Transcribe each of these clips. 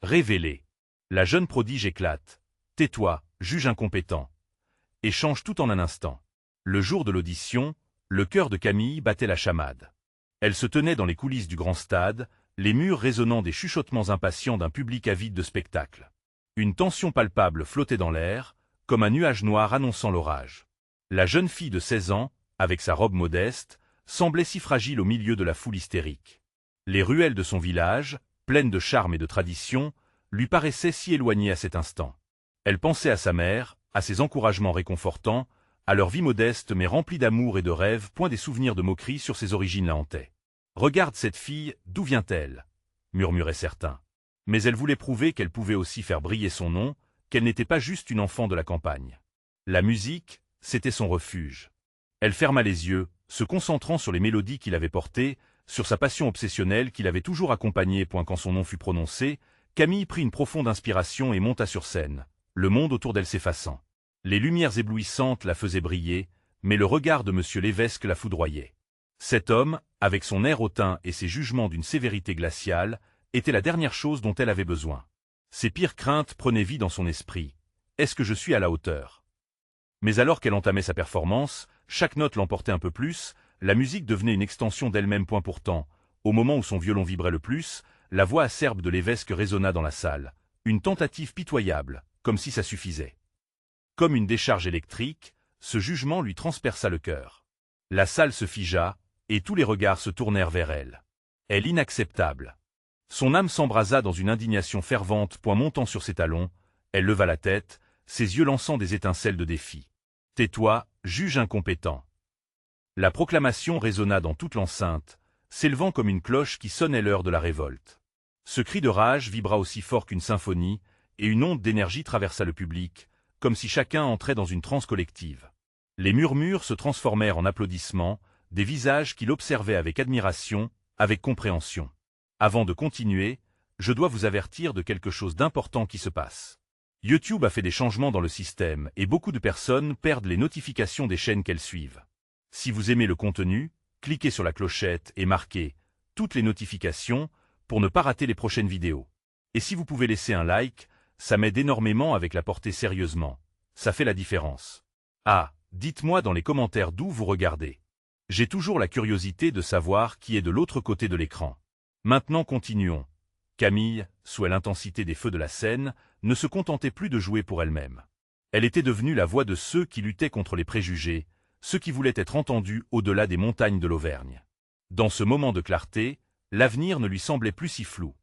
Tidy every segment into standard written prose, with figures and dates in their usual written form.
Révélé. La jeune prodige éclate. Tais-toi, juge incompétent. Et change tout en un instant. Le jour de l'audition, le cœur de Camille battait la chamade. Elle se tenait dans les coulisses du grand stade, les murs résonnant des chuchotements impatients d'un public avide de spectacle. Une tension palpable flottait dans l'air, comme un nuage noir annonçant l'orage. La jeune fille de 16 ans, avec sa robe modeste, semblait si fragile au milieu de la foule hystérique. Les ruelles de son village, pleines de charme et de tradition, lui paraissaient si éloignées à cet instant. Elle pensait à sa mère, à ses encouragements réconfortants, à leur vie modeste mais remplie d'amour et de rêves, point des souvenirs de moquerie sur ses origines la hantaient. « Regarde cette fille, d'où vient-elle » murmuraient certains. Mais elle voulait prouver qu'elle pouvait aussi faire briller son nom, qu'elle n'était pas juste une enfant de la campagne. La musique, c'était son refuge. Elle ferma les yeux, se concentrant sur les mélodies qu'il avait portées, sur sa passion obsessionnelle qui l'avait toujours accompagnée. Quand son nom fut prononcé, Camille prit une profonde inspiration et monta sur scène, le monde autour d'elle s'effaçant. Les lumières éblouissantes la faisaient briller, mais le regard de monsieur l'évêque la foudroyait. Cet homme, avec son air hautain et ses jugements d'une sévérité glaciale, était la dernière chose dont elle avait besoin. Ses pires craintes prenaient vie dans son esprit. Est-ce que je suis à la hauteur? Mais alors qu'elle entamait sa performance, chaque note l'emportait un peu plus, la musique devenait une extension d'elle-même. Pourtant, au moment où son violon vibrait le plus, la voix acerbe de l'évêque résonna dans la salle. Une tentative pitoyable, comme si ça suffisait. Comme une décharge électrique, ce jugement lui transperça le cœur. La salle se figea, et tous les regards se tournèrent vers elle. Elle inacceptable. Son âme s'embrasa dans une indignation fervente. Montant sur ses talons, elle leva la tête, ses yeux lançant des étincelles de défi. « Tais-toi, juge incompétent !» La proclamation résonna dans toute l'enceinte, s'élevant comme une cloche qui sonnait l'heure de la révolte. Ce cri de rage vibra aussi fort qu'une symphonie, et une onde d'énergie traversa le public, comme si chacun entrait dans une transe collective. Les murmures se transformèrent en applaudissements, des visages qui l'observaient avec admiration, avec compréhension. Avant de continuer, je dois vous avertir de quelque chose d'important qui se passe. YouTube a fait des changements dans le système et beaucoup de personnes perdent les notifications des chaînes qu'elles suivent. Si vous aimez le contenu, cliquez sur la clochette et marquez « Toutes les notifications » pour ne pas rater les prochaines vidéos. Et si vous pouvez laisser un like, ça m'aide énormément avec la portée sérieusement. Ça fait la différence. Ah, dites-moi dans les commentaires d'où vous regardez. J'ai toujours la curiosité de savoir qui est de l'autre côté de l'écran. Maintenant continuons. Camille, sous l'intensité des feux de la scène, ne se contentait plus de jouer pour elle-même. Elle était devenue la voix de ceux qui luttaient contre les préjugés, ceux qui voulaient être entendus au-delà des montagnes de l'Auvergne. Dans ce moment de clarté, l'avenir ne lui semblait plus si flou.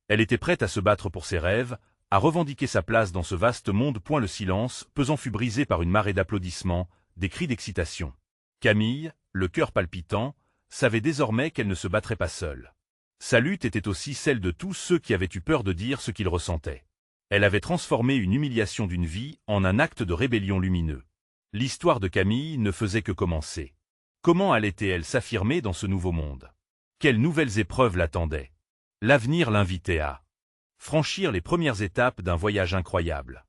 Elle était prête à se battre pour ses rêves, à revendiquer sa place dans ce vaste monde. Le silence pesant fut brisé par une marée d'applaudissements, des cris d'excitation. Camille, le cœur palpitant, savait désormais qu'elle ne se battrait pas seule. Sa lutte était aussi celle de tous ceux qui avaient eu peur de dire ce qu'ils ressentaient. Elle avait transformé une humiliation d'une vie en un acte de rébellion lumineux. L'histoire de Camille ne faisait que commencer. Comment allait-elle s'affirmer dans ce nouveau monde? Quelles nouvelles épreuves l'attendaient? L'avenir l'invitait à franchir les premières étapes d'un voyage incroyable.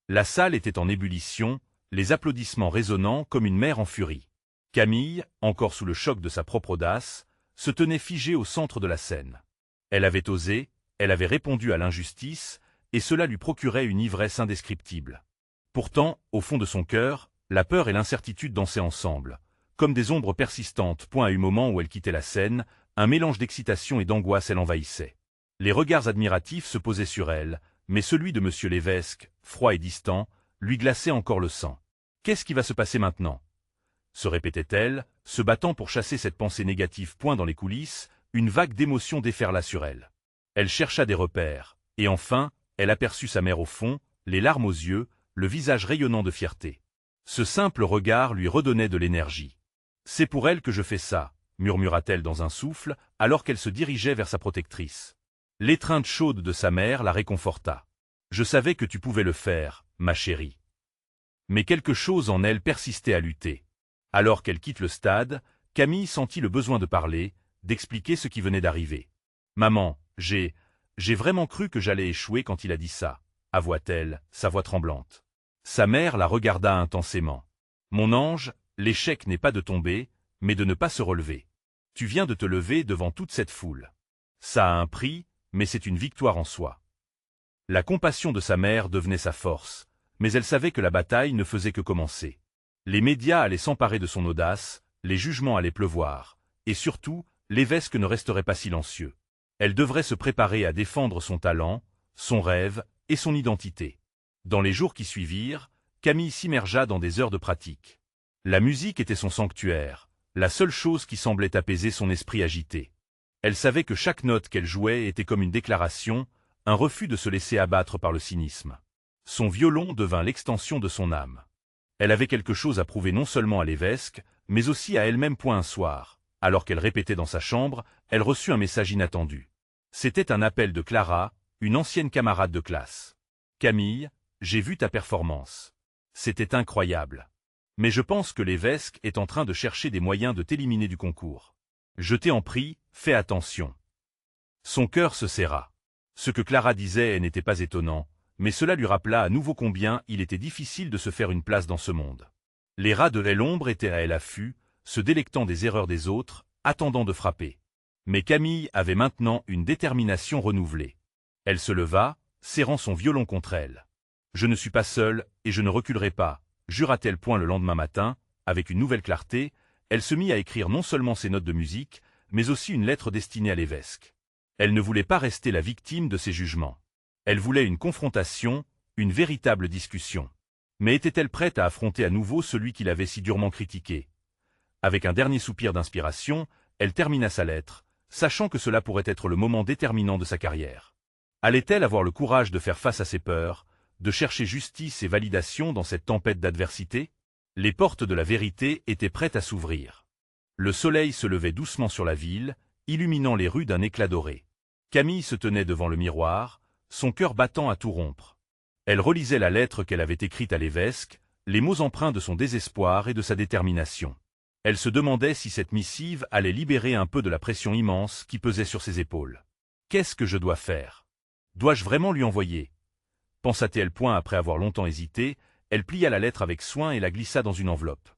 La salle était en ébullition, les applaudissements résonnant comme une mer en furie. Camille, encore sous le choc de sa propre audace, se tenait figée au centre de la scène. Elle avait osé, elle avait répondu à l'injustice, et cela lui procurait une ivresse indescriptible. Pourtant, au fond de son cœur, la peur et l'incertitude dansaient ensemble, comme des ombres persistantes. À un moment où elle quittait la scène, un mélange d'excitation et d'angoisse l'envahissait. Les regards admiratifs se posaient sur elle, mais celui de monsieur l'évêque, froid et distant, lui glaçait encore le sang. Qu'est-ce qui va se passer maintenant? Se répétait-elle, se battant pour chasser cette pensée négative. Dans les coulisses, une vague d'émotion déferla sur elle. Elle chercha des repères, et enfin, elle aperçut sa mère au fond, les larmes aux yeux, le visage rayonnant de fierté. Ce simple regard lui redonnait de l'énergie. « C'est pour elle que je fais ça », murmura-t-elle dans un souffle, alors qu'elle se dirigeait vers sa protectrice. L'étreinte chaude de sa mère la réconforta. « Je savais que tu pouvais le faire, ma chérie. » Mais quelque chose en elle persistait à lutter. Alors qu'elle quitte le stade, Camille sentit le besoin de parler, d'expliquer ce qui venait d'arriver. « Maman, j'ai vraiment cru que j'allais échouer quand il a dit ça, » avoua-t-elle, sa voix tremblante. Sa mère la regarda intensément. « Mon ange, l'échec n'est pas de tomber, mais de ne pas se relever. Tu viens de te lever devant toute cette foule. Ça a un prix, mais c'est une victoire en soi. La compassion de sa mère devenait sa force, mais elle savait que la bataille ne faisait que commencer. Les médias allaient s'emparer de son audace, les jugements allaient pleuvoir, et surtout, l'évêque ne resterait pas silencieux. Elle devrait se préparer à défendre son talent, son rêve et son identité. Dans les jours qui suivirent, Camille s'immergea dans des heures de pratique. La musique était son sanctuaire, la seule chose qui semblait apaiser son esprit agité. Elle savait que chaque note qu'elle jouait était comme une déclaration, un refus de se laisser abattre par le cynisme. Son violon devint l'extension de son âme. Elle avait quelque chose à prouver non seulement à l'évêque, mais aussi à elle-même. Un soir, alors qu'elle répétait dans sa chambre, elle reçut un message inattendu. C'était un appel de Clara, une ancienne camarade de classe. « Camille, j'ai vu ta performance. C'était incroyable. Mais je pense que l'évêque est en train de chercher des moyens de t'éliminer du concours. Je t'en prie, fais attention. » Son cœur se serra. Ce que Clara disait n'était pas étonnant, mais cela lui rappela à nouveau combien il était difficile de se faire une place dans ce monde. Les rats de l'ombre étaient à l'affût, se délectant des erreurs des autres, attendant de frapper. Mais Camille avait maintenant une détermination renouvelée. Elle se leva, serrant son violon contre elle. « Je ne suis pas seule, et je ne reculerai pas », jura-t-elle. Le lendemain matin, avec une nouvelle clarté, elle se mit à écrire non seulement ses notes de musique, mais aussi une lettre destinée à l'évêque. Elle ne voulait pas rester la victime de ses jugements. Elle voulait une confrontation, une véritable discussion. Mais était-elle prête à affronter à nouveau celui qui l'avait si durement critiquée? Avec un dernier soupir d'inspiration, elle termina sa lettre, sachant que cela pourrait être le moment déterminant de sa carrière. Allait-elle avoir le courage de faire face à ses peurs, de chercher justice et validation dans cette tempête d'adversité? Les portes de la vérité étaient prêtes à s'ouvrir. Le soleil se levait doucement sur la ville, illuminant les rues d'un éclat doré. Camille se tenait devant le miroir, son cœur battant à tout rompre. Elle relisait la lettre qu'elle avait écrite à l'évêque, les mots empreints de son désespoir et de sa détermination. Elle se demandait si cette missive allait libérer un peu de la pression immense qui pesait sur ses épaules. « Qu'est-ce que je dois faire? Dois-je vraiment lui envoyer ?» pensa-t-elle. Après avoir longtemps hésité, elle plia la lettre avec soin et la glissa dans une enveloppe.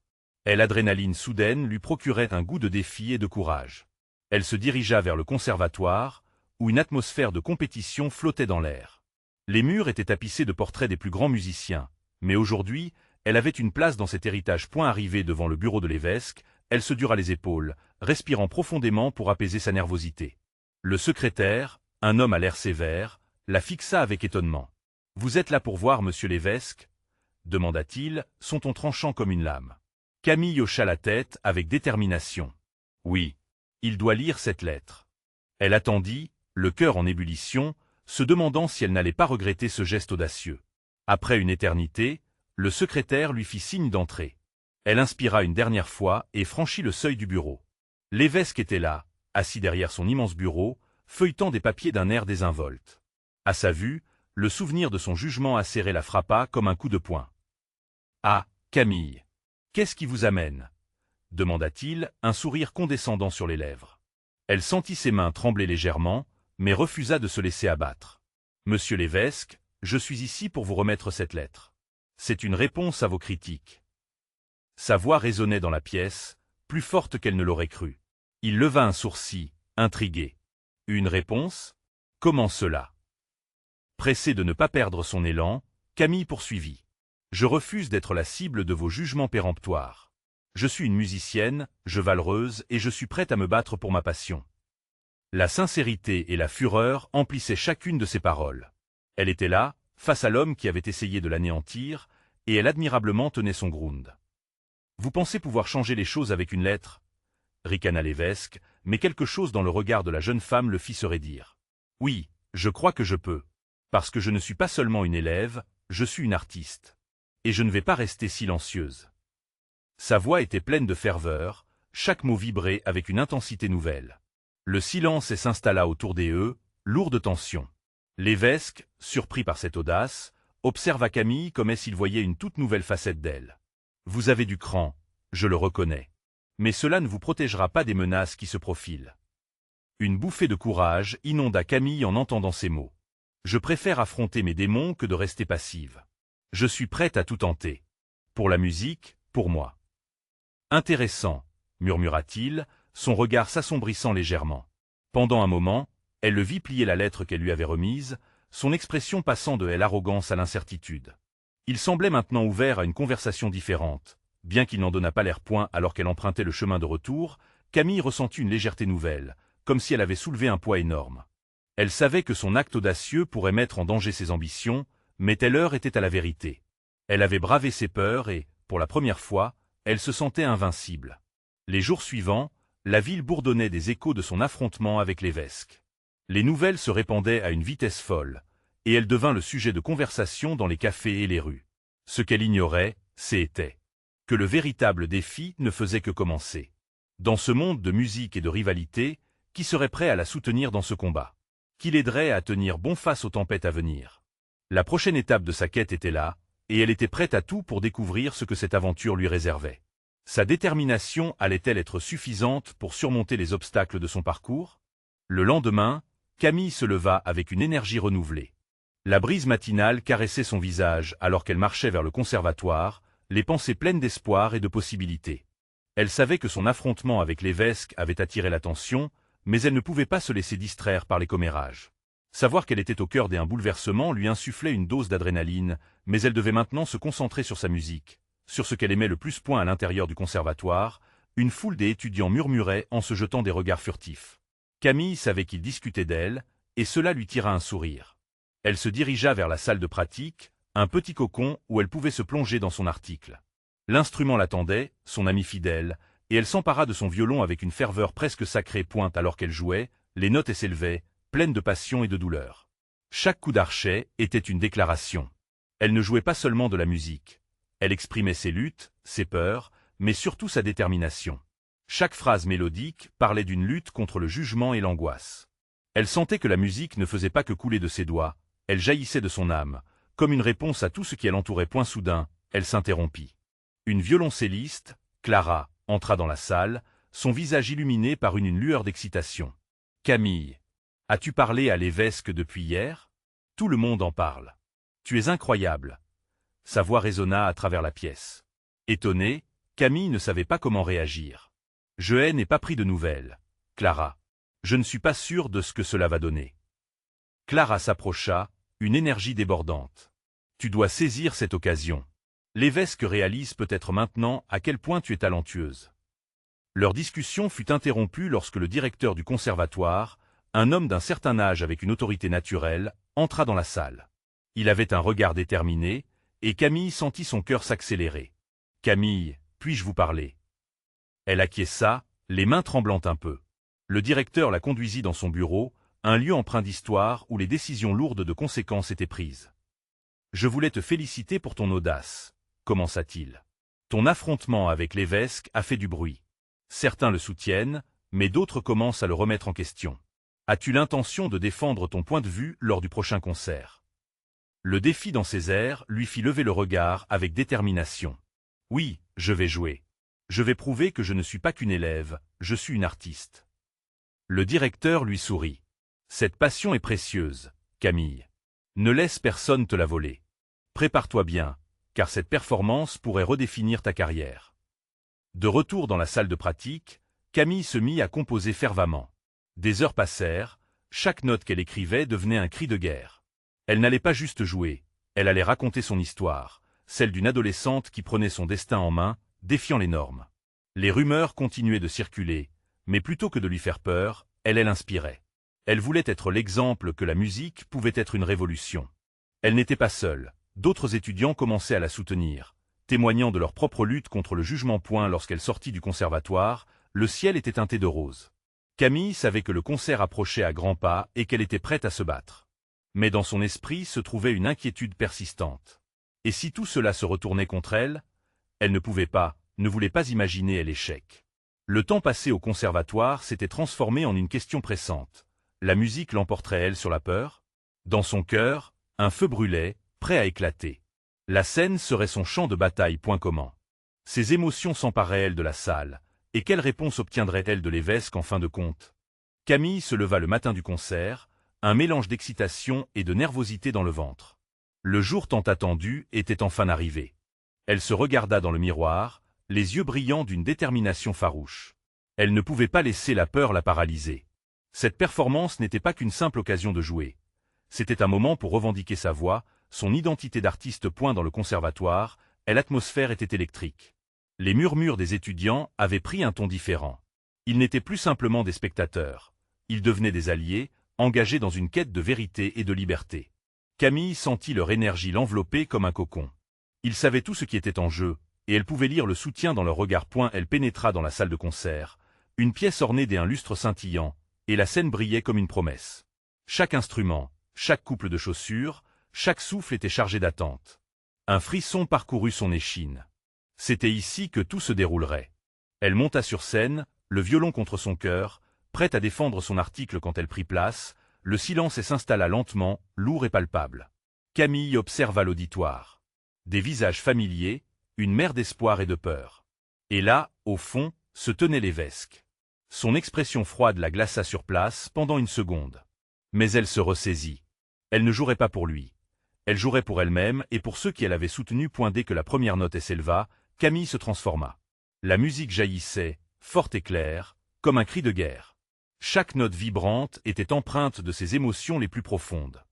L'adrénaline soudaine lui procurait un goût de défi et de courage. Elle se dirigea vers le conservatoire, où une atmosphère de compétition flottait dans l'air. Les murs étaient tapissés de portraits des plus grands musiciens, mais aujourd'hui, elle avait une place dans cet héritage. Arrivée devant le bureau de l'évêque, elle se dura les épaules, respirant profondément pour apaiser sa nervosité. Le secrétaire, un homme à l'air sévère, la fixa avec étonnement. « Vous êtes là pour voir monsieur l'évêque ?» demanda-t-il, son ton tranchant comme une lame. Camille hocha la tête avec détermination. « Oui, il doit lire cette lettre. » Elle attendit, le cœur en ébullition, se demandant si elle n'allait pas regretter ce geste audacieux. Après une éternité, le secrétaire lui fit signe d'entrer. Elle inspira une dernière fois et franchit le seuil du bureau. L'évêque était là, assis derrière son immense bureau, feuilletant des papiers d'un air désinvolte. À sa vue, le souvenir de son jugement acéré la frappa comme un coup de poing. « Ah, Camille, qu'est-ce qui vous amène ?» demanda-t-il, un sourire condescendant sur les lèvres. Elle sentit ses mains trembler légèrement, mais refusa de se laisser abattre. « Monsieur l'évêque, je suis ici pour vous remettre cette lettre. C'est une réponse à vos critiques. » Sa voix résonnait dans la pièce, plus forte qu'elle ne l'aurait cru. Il leva un sourcil, intrigué. « Une réponse? Comment cela ?» Pressée de ne pas perdre son élan, Camille poursuivit. « Je refuse d'être la cible de vos jugements péremptoires. Je suis une musicienne, je valeureuse et je suis prête à me battre pour ma passion. » La sincérité et la fureur emplissaient chacune de ses paroles. Elle était là, face à l'homme qui avait essayé de l'anéantir, et elle admirablement tenait son ground. « Vous pensez pouvoir changer les choses avec une lettre ?» ricana l'évêque, mais quelque chose dans le regard de la jeune femme le fit se raidir. « Oui, je crois que je peux. Parce que je ne suis pas seulement une élève, je suis une artiste. Et je ne vais pas rester silencieuse. » Sa voix était pleine de ferveur, chaque mot vibrait avec une intensité nouvelle. Le silence s'installa autour d'eux, lourd de tension. L'évêque, surpris par cette audace, observa Camille comme s'il voyait une toute nouvelle facette d'elle. « Vous avez du cran, je le reconnais. Mais cela ne vous protégera pas des menaces qui se profilent. » Une bouffée de courage inonda Camille en entendant ces mots. « Je préfère affronter mes démons que de rester passive. Je suis prête à tout tenter. Pour la musique, pour moi. » « Intéressant, » murmura-t-il, son regard s'assombrissant légèrement. Pendant un moment, elle le vit plier la lettre qu'elle lui avait remise, son expression passant de l'arrogance à l'incertitude. Il semblait maintenant ouvert à une conversation différente. Bien qu'il n'en donnât pas l'air point alors qu'elle empruntait le chemin de retour, Camille ressentit une légèreté nouvelle, comme si elle avait soulevé un poids énorme. Elle savait que son acte audacieux pourrait mettre en danger ses ambitions, mais telle heure était à la vérité. Elle avait bravé ses peurs et, pour la première fois, elle se sentait invincible. Les jours suivants, la ville bourdonnait des échos de son affrontement avec l'évêque. Les nouvelles se répandaient à une vitesse folle, et elle devint le sujet de conversation dans les cafés et les rues. Ce qu'elle ignorait, c'était que le véritable défi ne faisait que commencer. Dans ce monde de musique et de rivalité, qui serait prêt à la soutenir dans ce combat? Qui l'aiderait à tenir bon face aux tempêtes à venir? La prochaine étape de sa quête était là, et elle était prête à tout pour découvrir ce que cette aventure lui réservait. Sa détermination allait-elle être suffisante pour surmonter les obstacles de son parcours? Le lendemain, Camille se leva avec une énergie renouvelée. La brise matinale caressait son visage alors qu'elle marchait vers le conservatoire, les pensées pleines d'espoir et de possibilités. Elle savait que son affrontement avec l'évêque avait attiré l'attention, mais elle ne pouvait pas se laisser distraire par les commérages. Savoir qu'elle était au cœur d'un bouleversement lui insufflait une dose d'adrénaline, mais elle devait maintenant se concentrer sur sa musique, sur ce qu'elle aimait le plus point à l'intérieur du conservatoire. Une foule des étudiants murmurait en se jetant des regards furtifs. Camille savait qu'ils discutaient d'elle, et cela lui tira un sourire. Elle se dirigea vers la salle de pratique, un petit cocon où elle pouvait se plonger dans son article. L'instrument l'attendait, son ami fidèle, et elle s'empara de son violon avec une ferveur presque sacrée. Pointe alors qu'elle jouait, les notes s'élevaient, pleines de passion et de douleur. Chaque coup d'archet était une déclaration. Elle ne jouait pas seulement de la musique. Elle exprimait ses luttes, ses peurs, mais surtout sa détermination. Chaque phrase mélodique parlait d'une lutte contre le jugement et l'angoisse. Elle sentait que la musique ne faisait pas que couler de ses doigts, elle jaillissait de son âme, comme une réponse à tout ce qui l'entourait. Point soudain, elle s'interrompit. Une violoncelliste, Clara, entra dans la salle, son visage illuminé par une lueur d'excitation. « Camille, as-tu parlé à l'évêque depuis hier? Tout le monde en parle. Tu es incroyable. » Sa voix résonna à travers la pièce. Étonnée, Camille ne savait pas comment réagir. « Je n'ai pas pris de nouvelles, Clara. Je ne suis pas sûre de ce que cela va donner. » Clara s'approcha, une énergie débordante. « Tu dois saisir cette occasion. L'évêque réalise peut-être maintenant à quel point tu es talentueuse. » Leur discussion fut interrompue lorsque le directeur du conservatoire, un homme d'un certain âge avec une autorité naturelle, entra dans la salle. Il avait un regard déterminé, et Camille sentit son cœur s'accélérer. « Camille, puis-je vous parler ?» Elle acquiesça, les mains tremblant un peu. Le directeur la conduisit dans son bureau, un lieu empreint d'histoire où les décisions lourdes de conséquences étaient prises. « Je voulais te féliciter pour ton audace, » commença-t-il. « Ton affrontement avec l'évêque a fait du bruit. Certains le soutiennent, mais d'autres commencent à le remettre en question. As-tu l'intention de défendre ton point de vue lors du prochain concert? » Le défi dans ses airs lui fit lever le regard avec détermination. « Oui, je vais jouer. Je vais prouver que je ne suis pas qu'une élève, je suis une artiste. » Le directeur lui sourit. « Cette passion est précieuse, Camille. Ne laisse personne te la voler. Prépare-toi bien, car cette performance pourrait redéfinir ta carrière. » De retour dans la salle de pratique, Camille se mit à composer fervemment. Des heures passèrent, chaque note qu'elle écrivait devenait un cri de guerre. Elle n'allait pas juste jouer, elle allait raconter son histoire, celle d'une adolescente qui prenait son destin en main, défiant les normes. Les rumeurs continuaient de circuler, mais plutôt que de lui faire peur, elle l'inspirait. Elle voulait être l'exemple que la musique pouvait être une révolution. Elle n'était pas seule, d'autres étudiants commençaient à la soutenir, témoignant de leur propre lutte contre le jugement. Lorsqu'elle sortit du conservatoire, le ciel était teinté de rose. Camille savait que le concert approchait à grands pas et qu'elle était prête à se battre. Mais dans son esprit se trouvait une inquiétude persistante. Et si tout cela se retournait contre elle? Elle ne pouvait pas, ne voulait pas imaginer l'échec. Le temps passé au conservatoire s'était transformé en une question pressante. La musique l'emporterait-elle sur la peur? Dans son cœur, un feu brûlait, prêt à éclater. La scène serait son champ de bataille. Comment? Ses émotions s'emparaient-elles de la salle, et quelle réponse obtiendrait-elle de l'évêque en fin de compte? Camille se leva le matin du concert, un mélange d'excitation et de nervosité dans le ventre. Le jour tant attendu était enfin arrivé. Elle se regarda dans le miroir, les yeux brillants d'une détermination farouche. Elle ne pouvait pas laisser la peur la paralyser. Cette performance n'était pas qu'une simple occasion de jouer. C'était un moment pour revendiquer sa voix, son identité d'artiste. Point dans le conservatoire, et l'atmosphère était électrique. Les murmures des étudiants avaient pris un ton différent. Ils n'étaient plus simplement des spectateurs. Ils devenaient des alliés, engagés dans une quête de vérité et de liberté. Camille sentit leur énergie l'envelopper comme un cocon. Ils savaient tout ce qui était en jeu, et elle pouvait lire le soutien dans leur regard. Elle pénétra dans la salle de concert, une pièce ornée d'un lustre scintillant, et la scène brillait comme une promesse. Chaque instrument, chaque couple de chaussures, chaque souffle était chargé d'attente. Un frisson parcourut son échine. C'était ici que tout se déroulerait. Elle monta sur scène, le violon contre son cœur, prête à défendre son article. Quand elle prit place, le silence s'installa lentement, lourd et palpable. Camille observa l'auditoire. Des visages familiers, une mer d'espoir et de peur. Et là, au fond, se tenait l'évêque. Son expression froide la glaça sur place pendant une seconde. Mais elle se ressaisit. Elle ne jouerait pas pour lui. Elle jouerait pour elle-même et pour ceux qui elle avait soutenus. Dès que la première note s'éleva, Camille se transforma. La musique jaillissait, forte et claire, comme un cri de guerre. Chaque note vibrante était empreinte de ses émotions les plus profondes.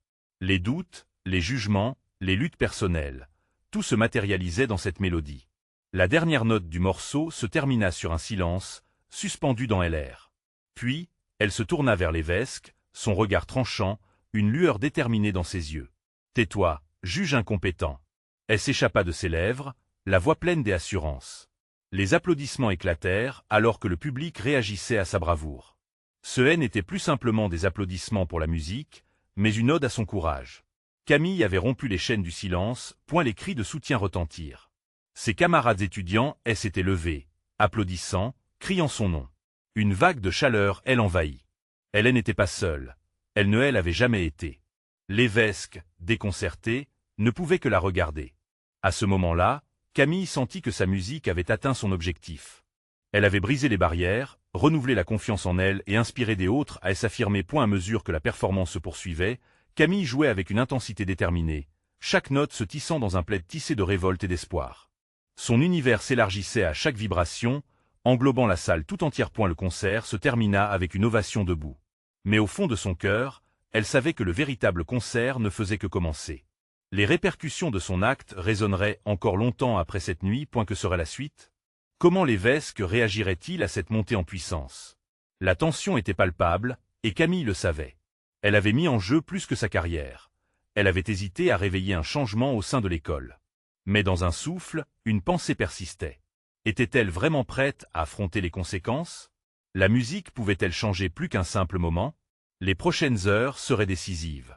Les doutes, les jugements, les luttes personnelles, tout se matérialisait dans cette mélodie. La dernière note du morceau se termina sur un silence, suspendu dans l'air. Puis, elle se tourna vers l'évêque, son regard tranchant, une lueur déterminée dans ses yeux. « Tais-toi, juge incompétent !» Elle s'échappa de ses lèvres, la voix pleine d'assurance. Les applaudissements éclatèrent alors que le public réagissait à sa bravoure. Ce n'était plus simplement des applaudissements pour la musique, mais une ode à son courage. Camille avait rompu les chaînes du silence. Les cris de soutien retentirent. Ses camarades étudiants s'étaient levés, applaudissant, criant son nom. Une vague de chaleur l'envahit. Elle n'était pas seule. Elle ne l'avait jamais été. L'évêque, déconcerté, ne pouvait que la regarder. À ce moment-là, Camille sentit que sa musique avait atteint son objectif. Elle avait brisé les barrières, renouvelé la confiance en elle et inspiré des autres à s'affirmer. À mesure que la performance se poursuivait, Camille jouait avec une intensité déterminée, chaque note se tissant dans un plaid tissé de révolte et d'espoir. Son univers s'élargissait à chaque vibration, englobant la salle tout entière. Le concert se termina avec une ovation debout. Mais au fond de son cœur, elle savait que le véritable concert ne faisait que commencer. Les répercussions de son acte résonneraient encore longtemps après cette nuit. Que serait la suite? Comment l'évêque réagirait-il à cette montée en puissance? La tension était palpable, et Camille le savait. Elle avait mis en jeu plus que sa carrière. Elle avait hésité à réveiller un changement au sein de l'école. Mais dans un souffle, une pensée persistait. Était-elle vraiment prête à affronter les conséquences? La musique pouvait-elle changer plus qu'un simple moment? Les prochaines heures seraient décisives.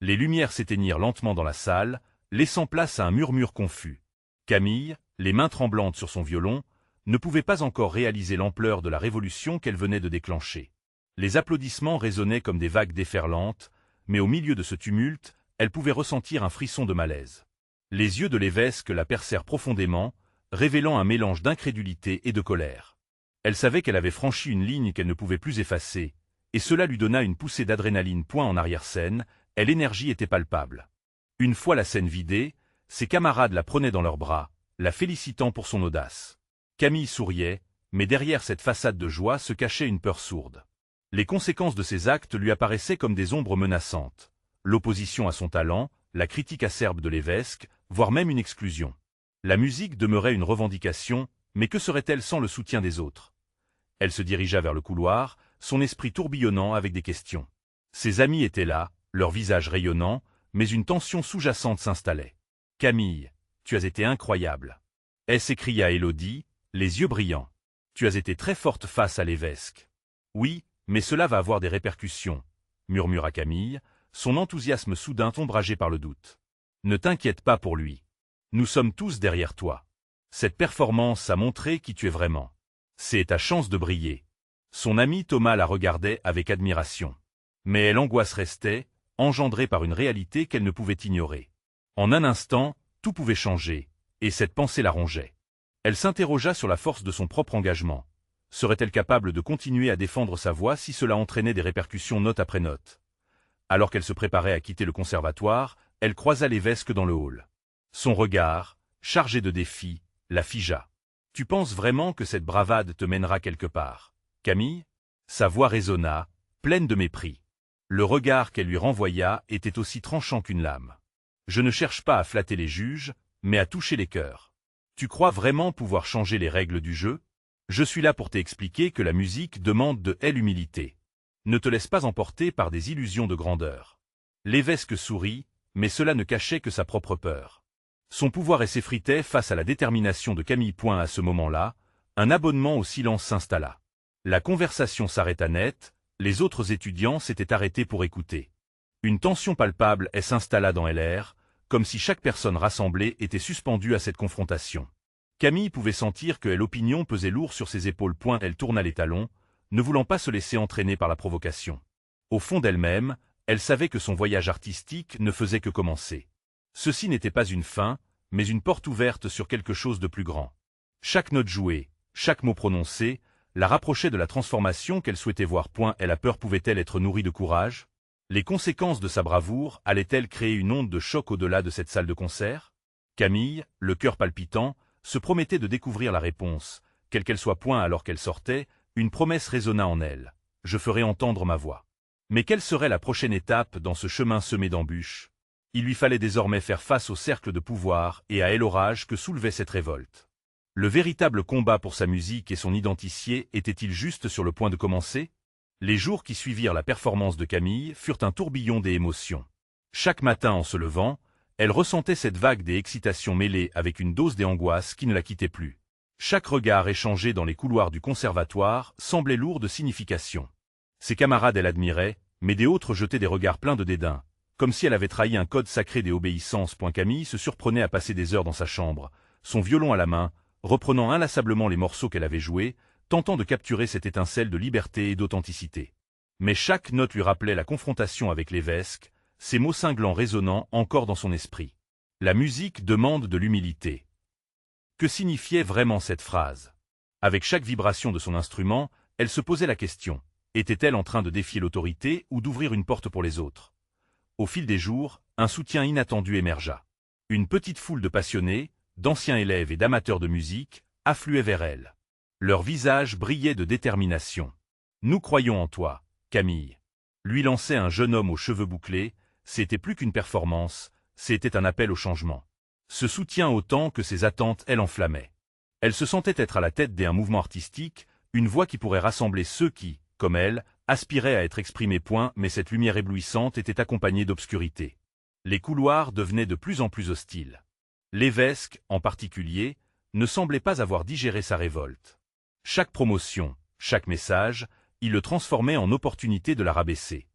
Les lumières s'éteignirent lentement dans la salle, laissant place à un murmure confus. Camille, les mains tremblantes sur son violon, ne pouvait pas encore réaliser l'ampleur de la révolution qu'elle venait de déclencher. Les applaudissements résonnaient comme des vagues déferlantes, mais au milieu de ce tumulte, elle pouvait ressentir un frisson de malaise. Les yeux de l'évêque la percèrent profondément, révélant un mélange d'incrédulité et de colère. Elle savait qu'elle avait franchi une ligne qu'elle ne pouvait plus effacer, et cela lui donna une poussée d'adrénaline. En arrière-scène, l'énergie était palpable. Une fois la scène vidée, ses camarades la prenaient dans leurs bras, la félicitant pour son audace. Camille souriait, mais derrière cette façade de joie se cachait une peur sourde. Les conséquences de ses actes lui apparaissaient comme des ombres menaçantes. L'opposition à son talent, la critique acerbe de l'évêque, voire même une exclusion. La musique demeurait une revendication, mais que serait-elle sans le soutien des autres? Elle se dirigea vers le couloir, son esprit tourbillonnant avec des questions. Ses amis étaient là, leurs visages rayonnants, mais une tension sous-jacente s'installait. « Camille, tu as été incroyable !» s'écria Élodie, les yeux brillants. « Tu as été très forte face à l'évêque. »« Oui, mais cela va avoir des répercussions, » murmura Camille, son enthousiasme soudain ombragé par le doute. « Ne t'inquiète pas pour lui. Nous sommes tous derrière toi. Cette performance a montré qui tu es vraiment. C'est ta chance de briller. » Son ami Thomas la regardait avec admiration. Mais l'angoisse restait, engendrée par une réalité qu'elle ne pouvait ignorer. En un instant, tout pouvait changer, et cette pensée la rongeait. Elle s'interrogea sur la force de son propre engagement. Serait-elle capable de continuer à défendre sa voix si cela entraînait des répercussions note après note? Alors qu'elle se préparait à quitter le conservatoire, elle croisa l'évêque dans le hall. Son regard, chargé de défis, la figea. « Tu penses vraiment que cette bravade te mènera quelque part, Camille ?» Sa voix résonna, pleine de mépris. Le regard qu'elle lui renvoya était aussi tranchant qu'une lame. Je ne cherche pas à flatter les juges, mais à toucher les cœurs. Tu crois vraiment pouvoir changer les règles du jeu? Je suis là pour t'expliquer que la musique demande de l'humilité. Ne te laisse pas emporter par des illusions de grandeur. L'évêque sourit, mais cela ne cachait que sa propre peur. Son pouvoir s'effritait face à la détermination de Camille. À ce moment-là, un abonnement au silence s'installa. La conversation s'arrêta net, les autres étudiants s'étaient arrêtés pour écouter. Une tension palpable s'installa dans LR, comme si chaque personne rassemblée était suspendue à cette confrontation. Camille pouvait sentir que l'opinion pesait lourd sur ses épaules. Elle tourna les talons, ne voulant pas se laisser entraîner par la provocation. Au fond d'elle-même, elle savait que son voyage artistique ne faisait que commencer. Ceci n'était pas une fin, mais une porte ouverte sur quelque chose de plus grand. Chaque note jouée, chaque mot prononcé, la rapprochait de la transformation qu'elle souhaitait voir. La peur pouvait-elle être nourrie de courage? Les conséquences de sa bravoure allaient-elles créer une onde de choc au-delà de cette salle de concert? Camille, le cœur palpitant, se promettait de découvrir la réponse, quelle qu'elle soit. Alors qu'elle sortait, une promesse résonna en elle. Je ferai entendre ma voix. Mais quelle serait la prochaine étape dans ce chemin semé d'embûches? Il lui fallait désormais faire face au cercle de pouvoir et à l'orage que soulevait cette révolte. Le véritable combat pour sa musique et son identité était-il juste sur le point de commencer? Les jours qui suivirent la performance de Camille furent un tourbillon d'émotions. Chaque matin en se levant, elle ressentait cette vague d'excitation mêlée avec une dose d'angoisse qui ne la quittait plus. Chaque regard échangé dans les couloirs du conservatoire semblait lourd de signification. Ses camarades l'admiraient, mais des autres jetaient des regards pleins de dédain, comme si elle avait trahi un code sacré des obéissances. Camille se surprenait à passer des heures dans sa chambre, son violon à la main, reprenant inlassablement les morceaux qu'elle avait joués, tentant de capturer cette étincelle de liberté et d'authenticité. Mais chaque note lui rappelait la confrontation avec l'évêque, ces mots cinglants résonnant encore dans son esprit. La musique demande de l'humilité. Que signifiait vraiment cette phrase? Avec chaque vibration de son instrument, elle se posait la question. Était-elle en train de défier l'autorité ou d'ouvrir une porte pour les autres? Au fil des jours, un soutien inattendu émergea. Une petite foule de passionnés, d'anciens élèves et d'amateurs de musique, affluait vers elle. Leurs visages brillaient de détermination. « Nous croyons en toi, Camille », lui lançait un jeune homme aux cheveux bouclés. C'était plus qu'une performance, c'était un appel au changement. Ce soutien autant que ses attentes l'enflammaient. Elle se sentait être à la tête d'un mouvement artistique, une voix qui pourrait rassembler ceux qui, comme elle, aspiraient à être exprimés. Mais cette lumière éblouissante était accompagnée d'obscurité. Les couloirs devenaient de plus en plus hostiles. L'évêque, en particulier, ne semblait pas avoir digéré sa révolte. Chaque promotion, chaque message, il le transformait en opportunité de la rabaisser.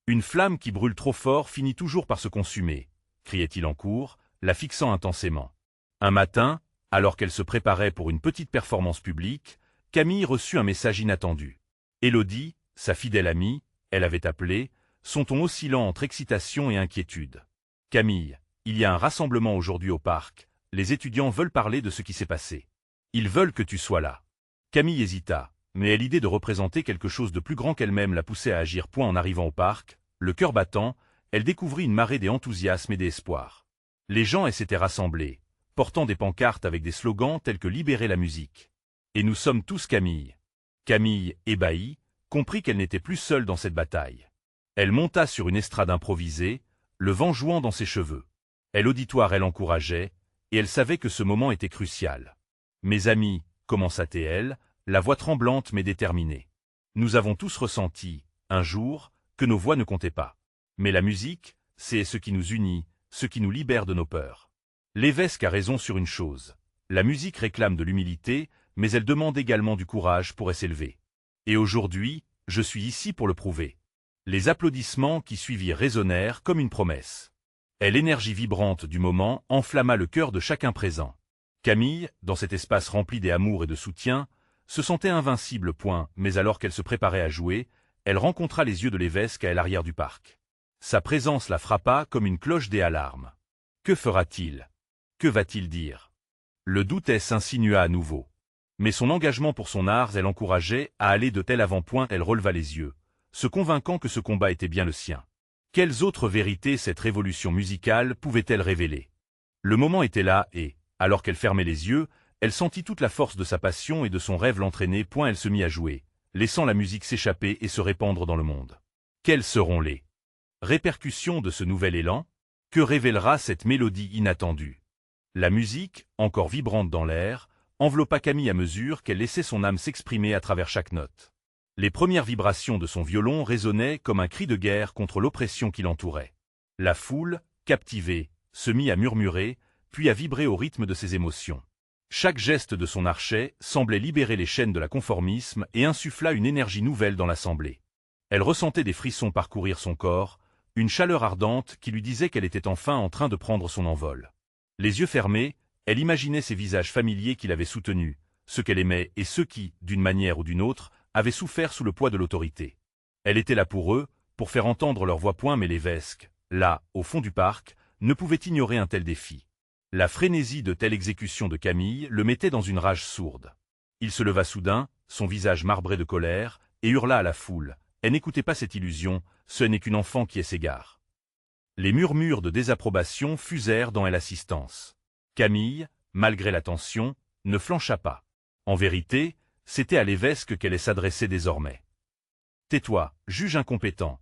Une flamme qui brûle trop fort finit toujours par se consumer, criait-il en cours, la fixant intensément. Un matin, alors qu'elle se préparait pour une petite performance publique, Camille reçut un message inattendu. Élodie, sa fidèle amie, elle avait appelé, son ton oscillant entre excitation et inquiétude. « Camille, il y a un rassemblement aujourd'hui au parc, les étudiants veulent parler de ce qui s'est passé. Ils veulent que tu sois là. » Camille hésita, mais l'idée de représenter quelque chose de plus grand qu'elle-même la poussait à agir. En arrivant au parc, le cœur battant, elle découvrit une marée d'enthousiasme et d'espoir. Les gens s'étaient rassemblés, portant des pancartes avec des slogans tels que « Libérer la musique ». Et nous sommes tous Camille. Camille, ébahie, comprit qu'elle n'était plus seule dans cette bataille. Elle monta sur une estrade improvisée, le vent jouant dans ses cheveux. L'auditoire l'encourageait, et elle savait que ce moment était crucial. « Mes amis », commença-t-elle, la voix tremblante mais déterminée. Nous avons tous ressenti, un jour, que nos voix ne comptaient pas. Mais la musique, c'est ce qui nous unit, ce qui nous libère de nos peurs. L'évêque a raison sur une chose. La musique réclame de l'humilité, mais elle demande également du courage pour s'élever. Et aujourd'hui, je suis ici pour le prouver. Les applaudissements qui suivirent résonnèrent comme une promesse. L'énergie vibrante du moment enflamma le cœur de chacun présent. Camille, dans cet espace rempli d'amour et de soutien, se sentait invincible. Mais alors qu'elle se préparait à jouer, elle rencontra les yeux de l'évêque à l'arrière du parc. Sa présence la frappa comme une cloche des alarmes. Que fera-t-il? Que va-t-il dire? Le doute s'insinua à nouveau. Mais son engagement pour son art l'encourageait à aller de tel avant. Elle releva les yeux, se convainquant que ce combat était bien le sien. Quelles autres vérités cette révolution musicale pouvait-elle révéler? Le moment était là et, alors qu'elle fermait les yeux, elle sentit toute la force de sa passion et de son rêve l'entraîner. Elle se mit à jouer, laissant la musique s'échapper et se répandre dans le monde. Quelles seront les répercussions de ce nouvel élan? Que révélera cette mélodie inattendue? La musique, encore vibrante dans l'air, enveloppa Camille à mesure qu'elle laissait son âme s'exprimer à travers chaque note. Les premières vibrations de son violon résonnaient comme un cri de guerre contre l'oppression qui l'entourait. La foule, captivée, se mit à murmurer, puis à vibrer au rythme de ses émotions. Chaque geste de son archet semblait libérer les chaînes de la conformisme et insuffla une énergie nouvelle dans l'assemblée. Elle ressentait des frissons parcourir son corps, une chaleur ardente qui lui disait qu'elle était enfin en train de prendre son envol. Les yeux fermés, elle imaginait ces visages familiers qui l'avaient soutenue, ceux qu'elle aimait et ceux qui, d'une manière ou d'une autre, avaient souffert sous le poids de l'autorité. Elle était là pour eux, pour faire entendre leur voix. Mais l'évêque, là, au fond du parc, ne pouvait ignorer un tel défi. La frénésie de telle exécution de Camille le mettait dans une rage sourde. Il se leva soudain, son visage marbré de colère, et hurla à la foule. Elle n'écoutait pas cette illusion, ce n'est qu'une enfant qui s'égare. Les murmures de désapprobation fusèrent dans elle assistance. Camille, malgré la tension, ne flancha pas. En vérité, c'était à l'évêque qu'elle s'adressait désormais. « Tais-toi, juge incompétent !»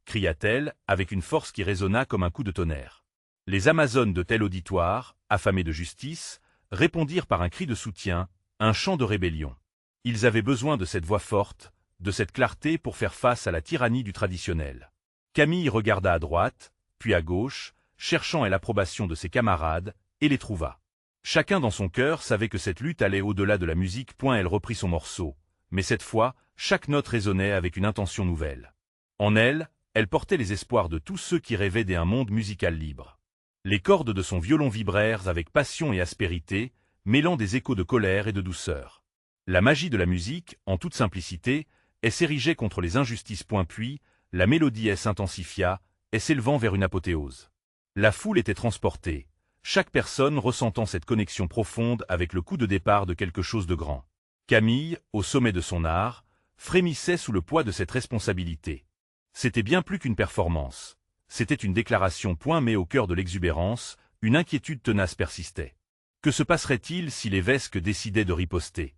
cria-t-elle, avec une force qui résonna comme un coup de tonnerre. Les Amazones de tel auditoire, affamées de justice, répondirent par un cri de soutien, un chant de rébellion. Ils avaient besoin de cette voix forte, de cette clarté pour faire face à la tyrannie du traditionnel. Camille regarda à droite, puis à gauche, cherchant l'approbation de ses camarades, et les trouva. Chacun dans son cœur savait que cette lutte allait au-delà de la musique. Elle reprit son morceau, mais cette fois, chaque note résonnait avec une intention nouvelle. En elle, elle portait les espoirs de tous ceux qui rêvaient d'un monde musical libre. Les cordes de son violon vibrèrent avec passion et aspérité, mêlant des échos de colère et de douceur. La magie de la musique, en toute simplicité, s'érigeait contre les injustices. Puis, la mélodie s'intensifia, s'élevant vers une apothéose. La foule était transportée, chaque personne ressentant cette connexion profonde avec le coup de départ de quelque chose de grand. Camille, au sommet de son art, frémissait sous le poids de cette responsabilité. C'était bien plus qu'une performance. C'était une déclaration. Mais au cœur de l'exubérance, une inquiétude tenace persistait. Que se passerait-il si l'évêque décidait de riposter?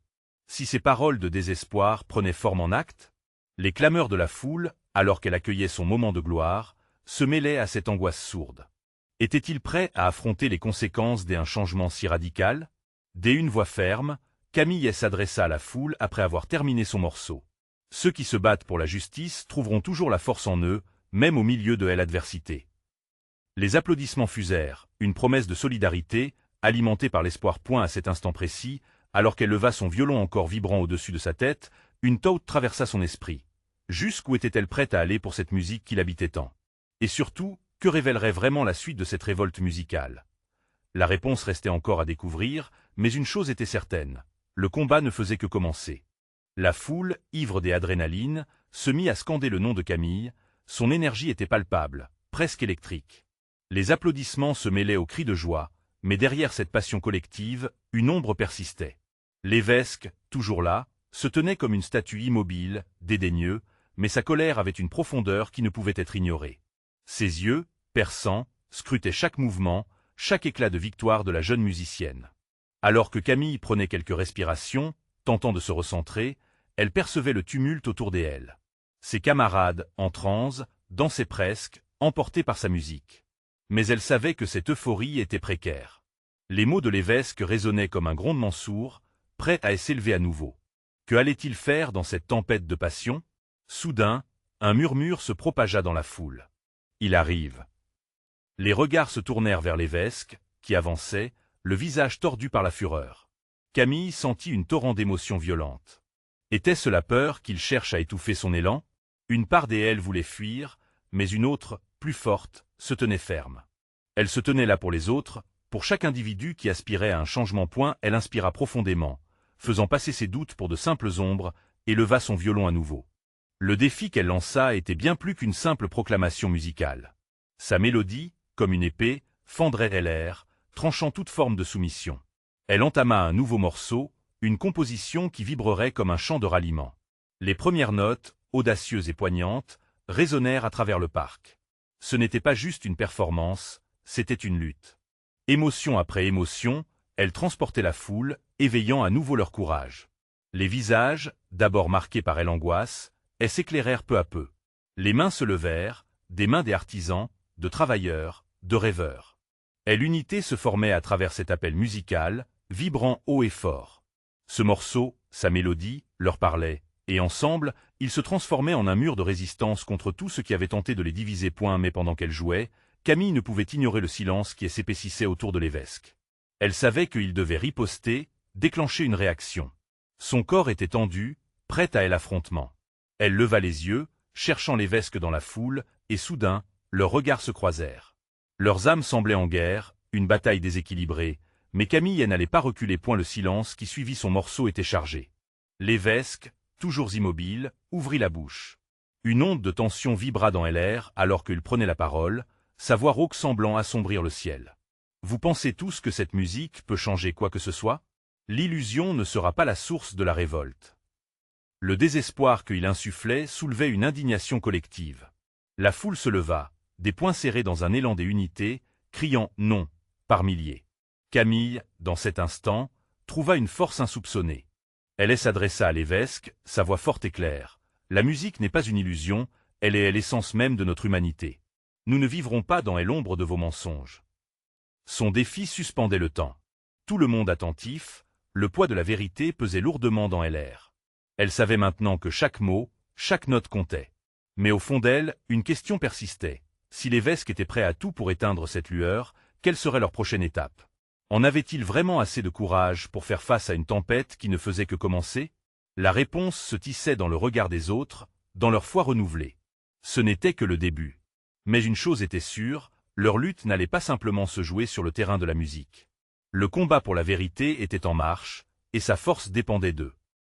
Si ces paroles de désespoir prenaient forme en actes? Les clameurs de la foule, alors qu'elle accueillait son moment de gloire, se mêlaient à cette angoisse sourde. Était-il prêt à affronter les conséquences d'un changement si radical? Dès une voix ferme, Camille s'adressa à la foule après avoir terminé son morceau. Ceux qui se battent pour la justice trouveront toujours la force en eux, même au milieu de l'adversité. Les applaudissements fusèrent, une promesse de solidarité, alimentée par l'espoir. À cet instant précis, alors qu'elle leva son violon encore vibrant au-dessus de sa tête, une thought traversa son esprit. Jusqu'où était-elle prête à aller pour cette musique qui l'habitait tant? Et surtout, que révélerait vraiment la suite de cette révolte musicale? La réponse restait encore à découvrir, mais une chose était certaine, le combat ne faisait que commencer. La foule, ivre des adrénalines, se mit à scander le nom de Camille, son énergie était palpable, presque électrique. Les applaudissements se mêlaient aux cris de joie, mais derrière cette passion collective, une ombre persistait. L'évêque, toujours là, se tenait comme une statue immobile, dédaigneux, mais sa colère avait une profondeur qui ne pouvait être ignorée. Ses yeux, perçants, scrutaient chaque mouvement, chaque éclat de victoire de la jeune musicienne. Alors que Camille prenait quelques respirations, tentant de se recentrer, elle percevait le tumulte autour d'elle. Ses camarades, en transe, dansaient presque, emportés par sa musique. Mais elle savait que cette euphorie était précaire. Les mots de l'évêque résonnaient comme un grondement sourd, prêt à s'élever à nouveau. Que allait-il faire dans cette tempête de passion? Soudain, un murmure se propagea dans la foule. Il arrive. Les regards se tournèrent vers l'évêque, qui avançait, le visage tordu par la fureur. Camille sentit une torrent d'émotions violentes. Était-ce la peur qu'il cherche à étouffer son élan? Une part d'elle voulait fuir, mais une autre, plus forte, se tenait ferme. Elle se tenait là pour les autres, pour chaque individu qui aspirait à un changement. Elle inspira profondément, faisant passer ses doutes pour de simples ombres, et leva son violon à nouveau. Le défi qu'elle lança était bien plus qu'une simple proclamation musicale. Sa mélodie, comme une épée, fendrait l'air, tranchant toute forme de soumission. Elle entama un nouveau morceau, une composition qui vibrerait comme un chant de ralliement. Les premières notes, audacieuses et poignantes, résonnèrent à travers le parc. Ce n'était pas juste une performance, c'était une lutte. Émotion après émotion, elle transportait la foule, éveillant à nouveau leur courage. Les visages, d'abord marqués par l'angoisse, s'éclairèrent peu à peu. Les mains se levèrent, des mains des artisans, de travailleurs, de rêveurs. Et l'unité se formait à travers cet appel musical, vibrant haut et fort. Ce morceau, sa mélodie, leur parlait, et ensemble, ils se transformaient en un mur de résistance contre tout ce qui avait tenté de les diviser. Mais pendant qu'elle jouait, Camille ne pouvait ignorer le silence qui s'épaississait autour de l'évêque. Elle savait qu'il devait riposter, déclencher une réaction. Son corps était tendu, prêt à l'affrontement. Elle leva les yeux, cherchant l'évêque dans la foule, et soudain, leurs regards se croisèrent. Leurs âmes semblaient en guerre, une bataille déséquilibrée, mais Camille n'allait pas reculer. Le silence qui suivit son morceau était chargé. L'évêque, toujours immobile, ouvrit la bouche. Une onde de tension vibra dans l'air alors qu'il prenait la parole, sa voix rauque semblant assombrir le ciel. Vous pensez tous que cette musique peut changer quoi que ce soit? L'illusion ne sera pas la source de la révolte. Le désespoir qu'il insufflait soulevait une indignation collective. La foule se leva, des poings serrés dans un élan d'unité, criant « non » par milliers. Camille, dans cet instant, trouva une force insoupçonnée. Elle s'adressa à l'évêque, sa voix forte et claire. « La musique n'est pas une illusion, elle est l'essence même de notre humanité. Nous ne vivrons pas dans l'ombre de vos mensonges. » Son défi suspendait le temps. Tout le monde attentif, le poids de la vérité pesait lourdement dans l'air. Elle savait maintenant que chaque mot, chaque note comptait. Mais au fond d'elle, une question persistait. Si l'évêque était prêt à tout pour éteindre cette lueur, quelle serait leur prochaine étape? En avait-il vraiment assez de courage pour faire face à une tempête qui ne faisait que commencer? La réponse se tissait dans le regard des autres, dans leur foi renouvelée. Ce n'était que le début. Mais une chose était sûre, leur lutte n'allait pas simplement se jouer sur le terrain de la musique. Le combat pour la vérité était en marche, et sa force dépendait d'eux.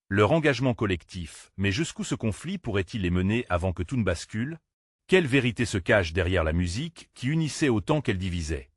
Leur engagement collectif, mais jusqu'où ce conflit pourrait-il les mener avant que tout ne bascule? Quelle vérité se cache derrière la musique qui unissait autant qu'elle divisait?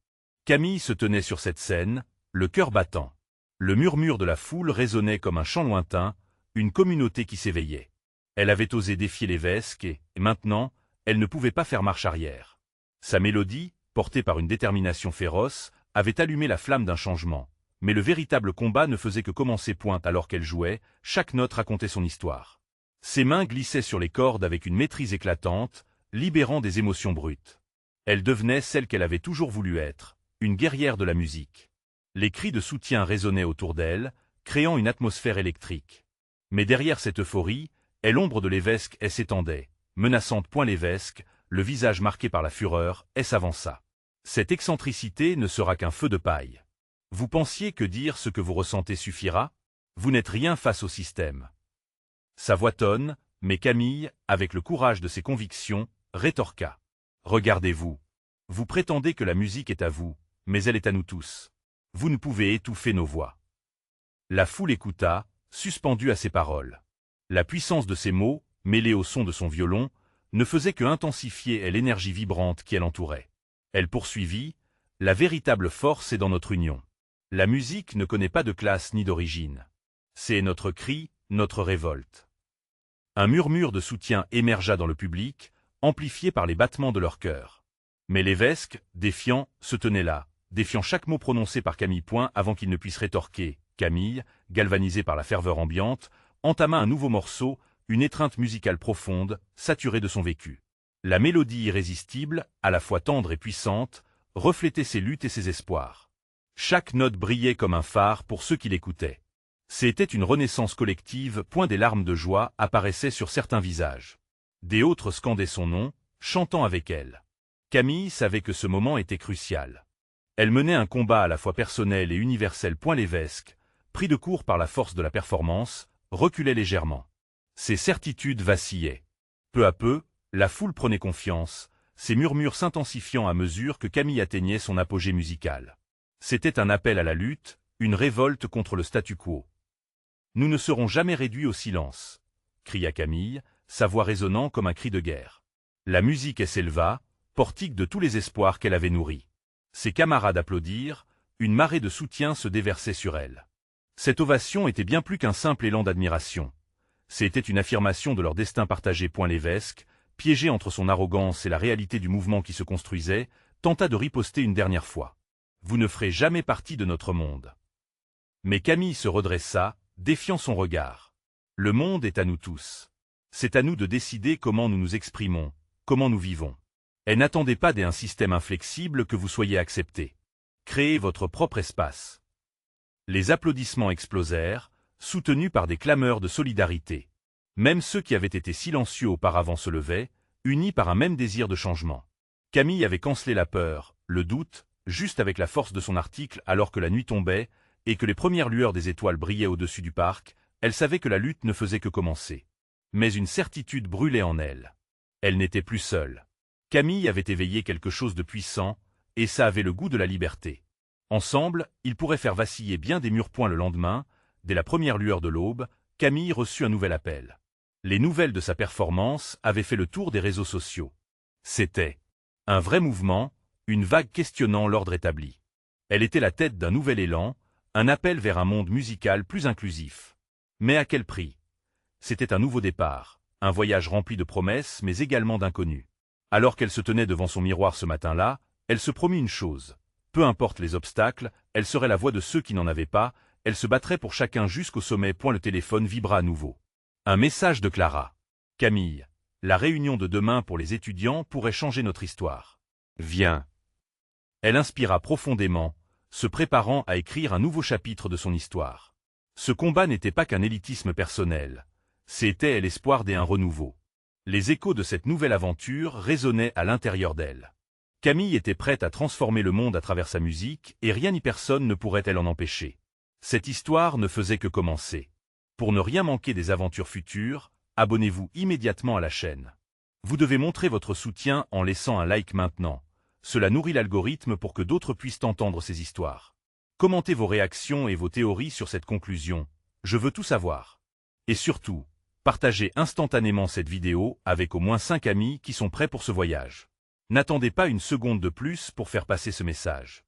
Camille se tenait sur cette scène, le cœur battant. Le murmure de la foule résonnait comme un chant lointain, une communauté qui s'éveillait. Elle avait osé défier l'évêque et maintenant, elle ne pouvait pas faire marche arrière. Sa mélodie, portée par une détermination féroce, avait allumé la flamme d'un changement. Mais le véritable combat ne faisait que commencer. Alors qu'elle jouait, chaque note racontait son histoire. Ses mains glissaient sur les cordes avec une maîtrise éclatante, libérant des émotions brutes. Elle devenait celle qu'elle avait toujours voulu être, une guerrière de la musique. Les cris de soutien résonnaient autour d'elle, créant une atmosphère électrique. Mais derrière cette euphorie, l'ombre de l'évêque s'étendait, menaçante. L'évêque, le visage marqué par la fureur, s'avança. Cette excentricité ne sera qu'un feu de paille. Vous pensiez que dire ce que vous ressentez suffira? Vous n'êtes rien face au système. Sa voix tonne, mais Camille, avec le courage de ses convictions, rétorqua. Regardez-vous. Vous prétendez que la musique est à vous, mais elle est à nous tous. Vous ne pouvez étouffer nos voix. La foule écouta, suspendue à ses paroles. La puissance de ses mots, mêlée au son de son violon, ne faisait que intensifier l'énergie vibrante qui l'entourait. Elle poursuivit, « La véritable force est dans notre union. La musique ne connaît pas de classe ni d'origine. C'est notre cri, notre révolte. » Un murmure de soutien émergea dans le public, amplifié par les battements de leur cœur. Mais l'évêque, défiant, se tenait là, défiant chaque mot prononcé par Camille. Avant qu'il ne puisse rétorquer, Camille, galvanisée par la ferveur ambiante, entama un nouveau morceau, une étreinte musicale profonde, saturée de son vécu. La mélodie irrésistible, à la fois tendre et puissante, reflétait ses luttes et ses espoirs. Chaque note brillait comme un phare pour ceux qui l'écoutaient. C'était une renaissance collective. Des larmes de joie apparaissaient sur certains visages. Des autres scandaient son nom, chantant avec elle. Camille savait que ce moment était crucial. Elle menait un combat à la fois personnel et universel. L'évêque, pris de court par la force de la performance, reculait légèrement. Ses certitudes vacillaient. Peu à peu, la foule prenait confiance, ses murmures s'intensifiant à mesure que Camille atteignait son apogée musical. C'était un appel à la lutte, une révolte contre le statu quo. « Nous ne serons jamais réduits au silence », cria Camille, sa voix résonnant comme un cri de guerre. La musique s'éleva, portique de tous les espoirs qu'elle avait nourris. Ses camarades applaudirent, une marée de soutien se déversait sur elle. Cette ovation était bien plus qu'un simple élan d'admiration. C'était une affirmation de leur destin partagé. L'évêque, piégé entre son arrogance et la réalité du mouvement qui se construisait, tenta de riposter une dernière fois. « Vous ne ferez jamais partie de notre monde. » Mais Camille se redressa, défiant son regard. « Le monde est à nous tous. C'est à nous de décider comment nous nous exprimons, comment nous vivons. Et n'attendez pas d'un système inflexible que vous soyez accepté. Créez votre propre espace. Les applaudissements explosèrent, soutenus par des clameurs de solidarité. Même ceux qui avaient été silencieux auparavant se levaient, unis par un même désir de changement. Camille avait cancellé la peur, le doute, juste avec la force de son article alors que la nuit tombait et que les premières lueurs des étoiles brillaient au-dessus du parc, elle savait que la lutte ne faisait que commencer. Mais une certitude brûlait en elle. Elle n'était plus seule. Camille avait éveillé quelque chose de puissant, et ça avait le goût de la liberté. Ensemble, ils pourraient faire vaciller bien des murs points le lendemain. Dès la première lueur de l'aube, Camille reçut un nouvel appel. Les nouvelles de sa performance avaient fait le tour des réseaux sociaux. C'était un vrai mouvement, une vague questionnant l'ordre établi. Elle était la tête d'un nouvel élan, un appel vers un monde musical plus inclusif. Mais à quel prix? C'était un nouveau départ, un voyage rempli de promesses mais également d'inconnus. Alors qu'elle se tenait devant son miroir ce matin-là, elle se promit une chose. Peu importe les obstacles, elle serait la voix de ceux qui n'en avaient pas, elle se battrait pour chacun jusqu'au sommet. Le téléphone vibra à nouveau. Un message de Clara. Camille, la réunion de demain pour les étudiants pourrait changer notre histoire. Viens. Elle inspira profondément, se préparant à écrire un nouveau chapitre de son histoire. Ce combat n'était pas qu'un élitisme personnel. C'était l'espoir d'un renouveau. Les échos de cette nouvelle aventure résonnaient à l'intérieur d'elle. Camille était prête à transformer le monde à travers sa musique et rien ni personne ne pourrait l'en empêcher. Cette histoire ne faisait que commencer. Pour ne rien manquer des aventures futures, abonnez-vous immédiatement à la chaîne. Vous devez montrer votre soutien en laissant un like maintenant. Cela nourrit l'algorithme pour que d'autres puissent entendre ces histoires. Commentez vos réactions et vos théories sur cette conclusion. Je veux tout savoir. Et surtout, partagez instantanément cette vidéo avec au moins 5 amis qui sont prêts pour ce voyage. N'attendez pas une seconde de plus pour faire passer ce message.